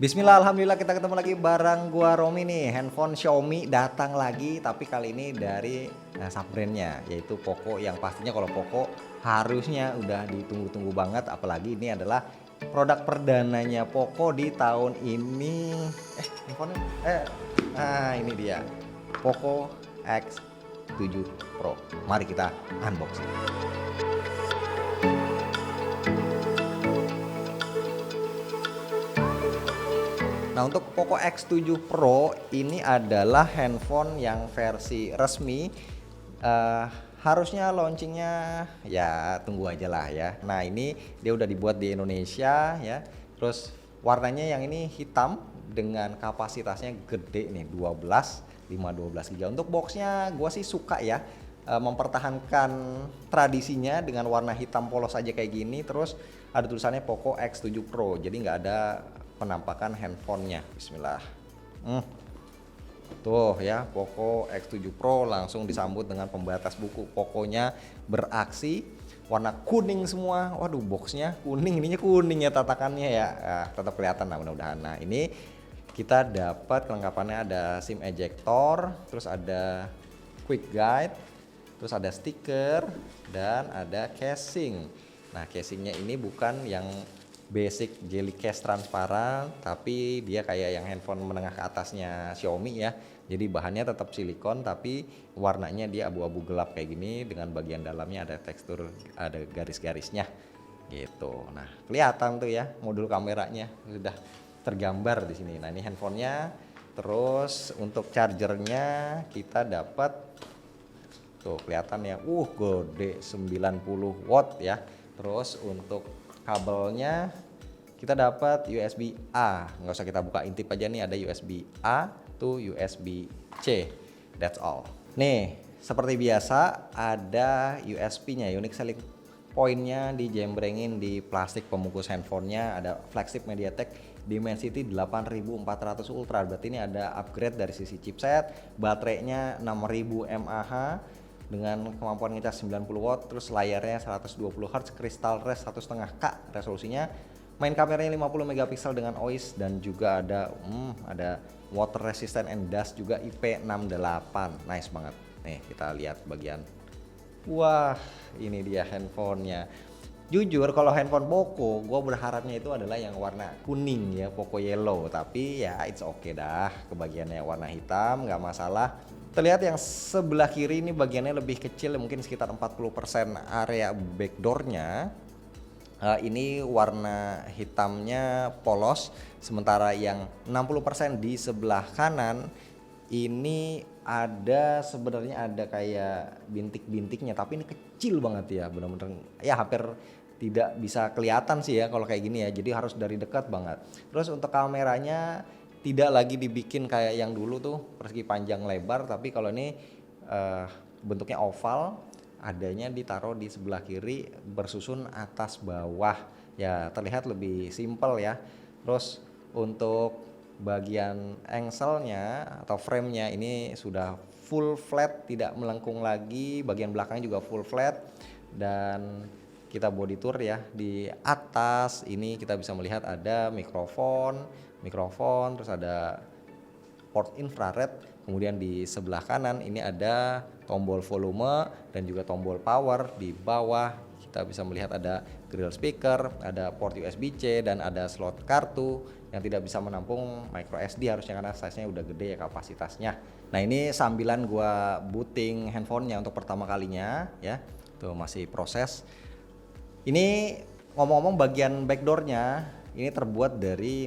Bismillah, alhamdulillah kita ketemu lagi bareng gua Romi nih. Handphone Xiaomi datang lagi, tapi kali ini dari sub-brandnya, yaitu Poco. Yang pastinya kalau Poco harusnya udah ditunggu-tunggu banget, apalagi ini adalah produk perdananya Poco di tahun ini. Handphone ini dia Poco X7 Pro. Mari kita unboxing. Nah, untuk Poco X7 Pro ini adalah handphone yang versi resmi. Harusnya launchingnya ya tunggu aja lah ya. Nah, ini dia udah dibuat di Indonesia ya. Terus warnanya yang ini hitam dengan kapasitasnya gede nih, 512 GB. Untuk boxnya gue sih suka ya, mempertahankan tradisinya dengan warna hitam polos aja kayak gini. Terus ada tulisannya Poco X7 Pro, jadi nggak ada penampakan handphonenya. Bismillah. Tuh ya, Poco X7 Pro langsung disambut dengan pembatas buku. Poconya beraksi, warna kuning semua. Waduh, boxnya kuning, ininya kuning ya tatakannya ya. Tetap kelihatan lah mudah-mudahan. Nah, ini kita dapat kelengkapannya, ada SIM ejector, terus ada quick guide, terus ada stiker, dan ada casing. Nah, casingnya ini bukan yang basic jelly case transparan, tapi dia kayak yang handphone menengah ke atasnya Xiaomi ya. Jadi bahannya tetap silikon, tapi warnanya dia abu-abu gelap kayak gini, dengan bagian dalamnya ada tekstur, ada garis-garisnya gitu. Nah, kelihatan tuh ya modul kameranya sudah tergambar di sini. Nah, ini handphonenya. Terus untuk chargernya kita dapat tuh, kelihatan ya, gede 90 watt ya. Terus untuk kabelnya kita dapat USB A, nggak usah kita buka, intip aja nih, ada USB A to USB C, that's all. Nih, seperti biasa ada USB-nya, unique selling point-nya dijembrengin di plastik pembungkus handphonenya. Ada flagship MediaTek Dimensity 8400 Ultra, berarti ini ada upgrade dari sisi chipset. Baterainya 6000 mAh dengan kemampuan ngecas 90 watt, terus layarnya 120 Hz, crystal res 1,5K resolusinya. Main kameranya 50 megapiksel dengan OIS, dan juga ada water resistant and dust juga IP68. Nice banget. Nih, kita lihat bagian. Wah, ini dia handphonenya. Jujur kalau handphone Poco, gue berharapnya itu adalah yang warna kuning ya, Poco Yellow. Tapi ya it's okay dah, kebagiannya warna hitam nggak masalah. Terlihat yang sebelah kiri ini bagiannya lebih kecil, mungkin sekitar 40% area backdoornya. Ini warna hitamnya polos, sementara yang 60% di sebelah kanan ini ada, sebenarnya ada kayak bintik-bintiknya, tapi ini kecil banget ya, bener-bener ya hampir tidak bisa kelihatan sih ya kalau kayak gini ya, jadi harus dari dekat banget. Terus untuk kameranya tidak lagi dibikin kayak yang dulu tuh persegi panjang lebar, tapi kalau ini bentuknya oval, adanya ditaruh di sebelah kiri bersusun atas bawah ya, terlihat lebih simple ya. Terus untuk bagian engselnya atau framenya ini sudah full flat, tidak melengkung lagi. Bagian belakang juga full flat, dan kita body tour ya. Di atas ini kita bisa melihat ada mikrofon, terus ada port infrared. Kemudian di sebelah kanan ini ada tombol volume dan juga tombol power. Di bawah kita bisa melihat ada grill speaker, ada port USB-C, dan ada slot kartu yang tidak bisa menampung micro SD harusnya, karena size-nya udah gede ya kapasitasnya. Nah, ini sambilan gua booting handphonenya untuk pertama kalinya ya. Tuh masih proses. Ini ngomong-ngomong, bagian backdoornya ini terbuat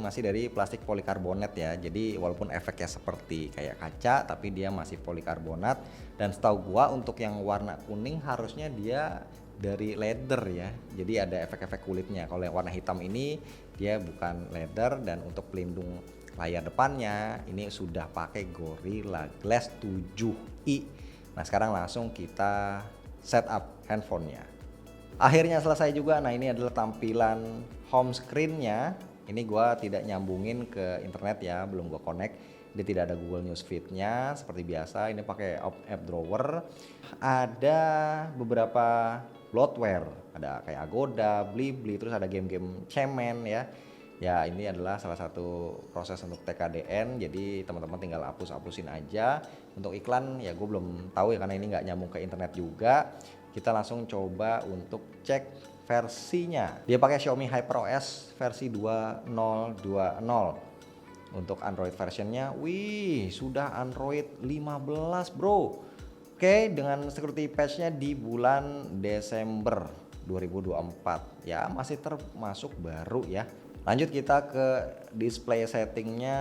masih dari plastik polikarbonat ya. Jadi walaupun efeknya seperti kayak kaca, tapi dia masih polikarbonat. Dan setahu gua untuk yang warna kuning harusnya dia dari leather ya. Jadi ada efek-efek kulitnya. Kalau yang warna hitam ini dia bukan leather. Dan untuk pelindung layar depannya ini sudah pakai Gorilla Glass 7i. Nah, sekarang langsung kita setup handphonenya. Akhirnya selesai juga. Nah, ini adalah tampilan home screen-nya. Ini gua tidak nyambungin ke internet ya, belum gua connect. Dia tidak ada Google News Feed-nya seperti biasa. Ini pakai app drawer. Ada beberapa bloatware, ada kayak Agoda, Blibli, terus ada game-game cemen ya. Ya ini adalah salah satu proses untuk TKDN, jadi teman-teman tinggal hapus-hapusin aja. Untuk iklan ya gue belum tahu ya karena ini nggak nyambung ke internet juga. Kita langsung coba untuk cek versinya. Dia pakai Xiaomi HyperOS versi 2020. Untuk Android versionnya, wih sudah Android 15 bro. Oke, dengan security patchnya di bulan Desember 2024 ya, masih termasuk baru ya. Lanjut kita ke display settingnya,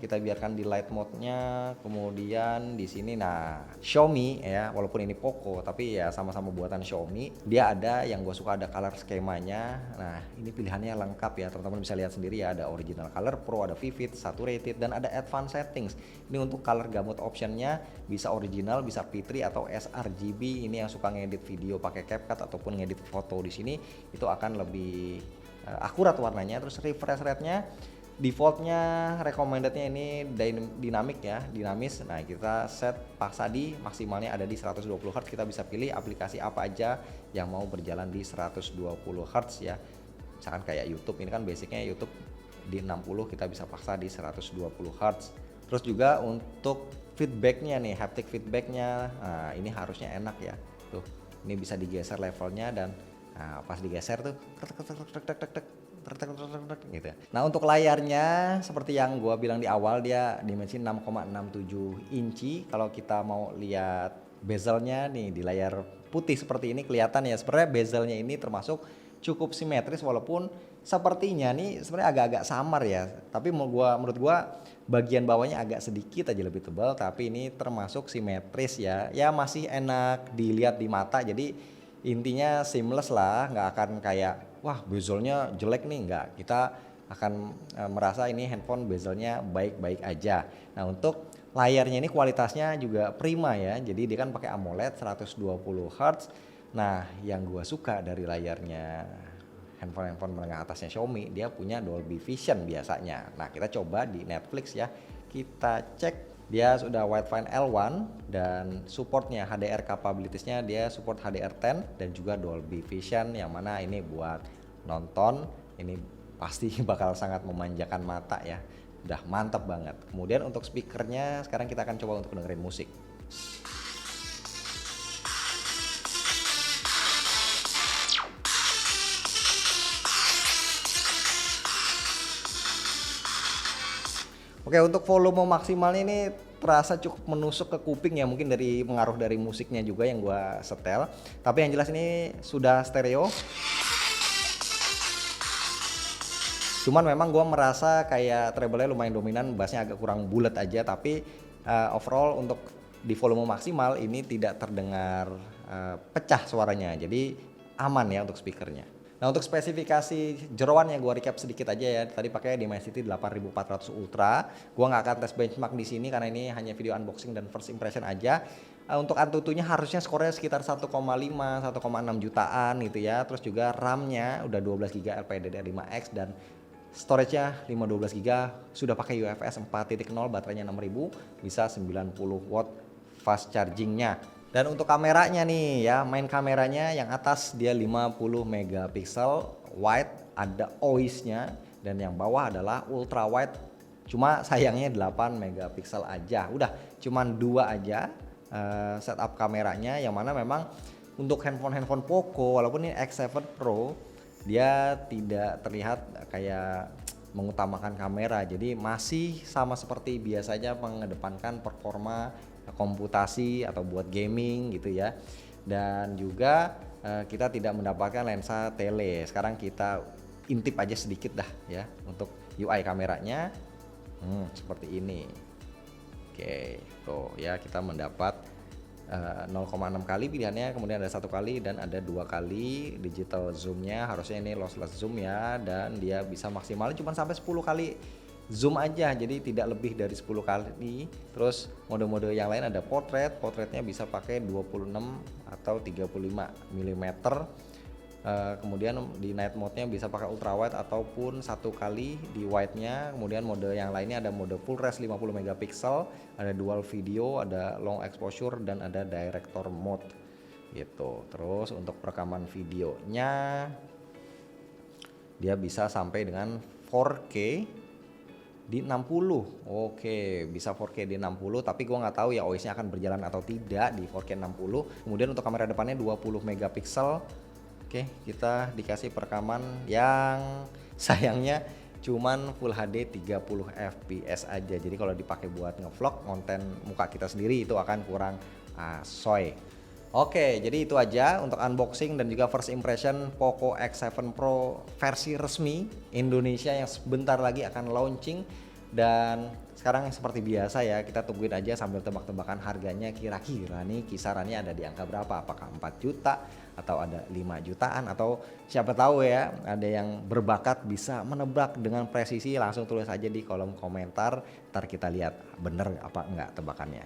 kita biarkan di light mode-nya. Kemudian di sini nah Xiaomi ya, walaupun ini Poco tapi ya sama-sama buatan Xiaomi. Dia ada yang gue suka ada color skemanya. Nah ini pilihannya lengkap ya, teman-teman bisa lihat sendiri ya, ada original color, pro, ada vivid, saturated, dan ada advanced settings. Ini untuk color gamut optionnya bisa original, bisa P3 atau sRGB. Ini yang suka ngedit video pakai CapCut ataupun ngedit foto di sini itu akan lebih akurat warnanya. Terus refresh rate-nya defaultnya recommended-nya ini dynamic ya, dinamis. Nah kita set paksa di maksimalnya ada di 120 Hz. Kita bisa pilih aplikasi apa aja yang mau berjalan di 120 Hz ya, misalkan kayak YouTube, ini kan basicnya YouTube di 60, kita bisa paksa di 120 Hz. Terus juga untuk feedbacknya nih, haptic feedbacknya, nah ini harusnya enak ya, tuh ini bisa digeser levelnya dan nah, pas digeser tuh gitu. Nah untuk layarnya seperti yang gua bilang di awal, dia dimensi 6,67 inci. Kalau kita mau lihat bezelnya nih di layar putih seperti ini kelihatan ya, sebenarnya bezelnya ini termasuk cukup simetris, walaupun sepertinya nih sebenarnya agak-agak samar ya. Tapi menurut gua bagian bawahnya agak sedikit aja lebih tebal, tapi ini termasuk simetris ya. Ya masih enak dilihat di mata, jadi intinya seamless lah, nggak akan kayak wah bezelnya jelek nih, nggak. Kita akan merasa ini handphone bezelnya baik-baik aja. Nah untuk layarnya ini kualitasnya juga prima ya, jadi dia kan pakai AMOLED 120 Hz. Nah yang gua suka dari layarnya handphone menengah atasnya Xiaomi, dia punya Dolby Vision biasanya. Nah kita coba di Netflix ya, kita cek. Dia sudah Widevine L1 dan supportnya HDR capabilitiesnya dia support HDR10 dan juga Dolby Vision, yang mana ini buat nonton ini pasti bakal sangat memanjakan mata ya, udah mantap banget. Kemudian untuk speakernya sekarang kita akan coba untuk dengerin musik. Oke, untuk volume maksimalnya ini terasa cukup menusuk ke kuping ya, mungkin dari pengaruh dari musiknya juga yang gua setel. Tapi yang jelas ini sudah stereo. Cuman memang gua merasa kayak treble-nya lumayan dominan, bassnya agak kurang bulat aja. Tapi overall untuk di volume maksimal ini tidak terdengar pecah suaranya, jadi aman ya untuk speakernya. Nah untuk spesifikasi jeroannya gue recap sedikit aja ya. Tadi pakai Dimensity 8400 Ultra. Gue nggak akan tes benchmark di sini karena ini hanya video unboxing dan first impression aja. Untuk Antutunya harusnya skornya sekitar 1,5 1,6 jutaan gitu ya. Terus juga RAM-nya udah 12 GB LPDDR5X dan storage-nya 512 GB. Sudah pakai UFS 4.0, baterainya 6000, bisa 90 watt fast chargingnya. Dan untuk kameranya nih ya, main kameranya yang atas dia 50 megapiksel wide, ada OIS-nya, dan yang bawah adalah ultra wide. Cuma sayangnya 8 megapiksel aja. Udah cuman 2 aja setup kameranya, yang mana memang untuk handphone Poco walaupun ini X7 Pro dia tidak terlihat kayak mengutamakan kamera. Jadi masih sama seperti biasanya mengedepankan performa komputasi atau buat gaming gitu ya. Dan juga kita tidak mendapatkan lensa tele. Sekarang kita intip aja sedikit dah ya untuk UI kameranya. Seperti ini. Oke, tuh ya kita mendapat 0,6 kali pilihannya, kemudian ada 1 kali dan ada 2 kali digital zoomnya. Harusnya ini lossless zoom ya, dan dia bisa maksimal cuma sampai 10 kali zoom aja, jadi tidak lebih dari 10 kali. Terus mode-mode yang lain ada portretnya bisa pakai 26 atau 35 mm. Kemudian di night mode-nya bisa pakai ultra wide ataupun 1 kali di wide-nya. Kemudian mode yang lainnya ada mode full res 50 megapiksel, ada dual video, ada long exposure, dan ada director mode gitu. Terus untuk perekaman videonya dia bisa sampai dengan 4K di 60. Oke, bisa 4K di 60, tapi gua nggak tahu ya OIS-nya akan berjalan atau tidak di 4K 60. Kemudian untuk kamera depannya 20 megapiksel. Oke, kita dikasih perekaman yang sayangnya cuman Full HD 30 fps aja. Jadi kalau dipakai buat ngevlog konten muka kita sendiri itu akan kurang soy. Oke, jadi itu aja untuk unboxing dan juga first impression Poco X7 Pro versi resmi Indonesia yang sebentar lagi akan launching. Dan sekarang seperti biasa ya, kita tungguin aja sambil tebak-tebakan harganya kira-kira nih kisarannya ada di angka berapa, apakah 4 juta atau ada 5 jutaan atau siapa tahu ya ada yang berbakat bisa menebak dengan presisi. Langsung tulis aja di kolom komentar, ntar kita lihat bener apa enggak tebakannya.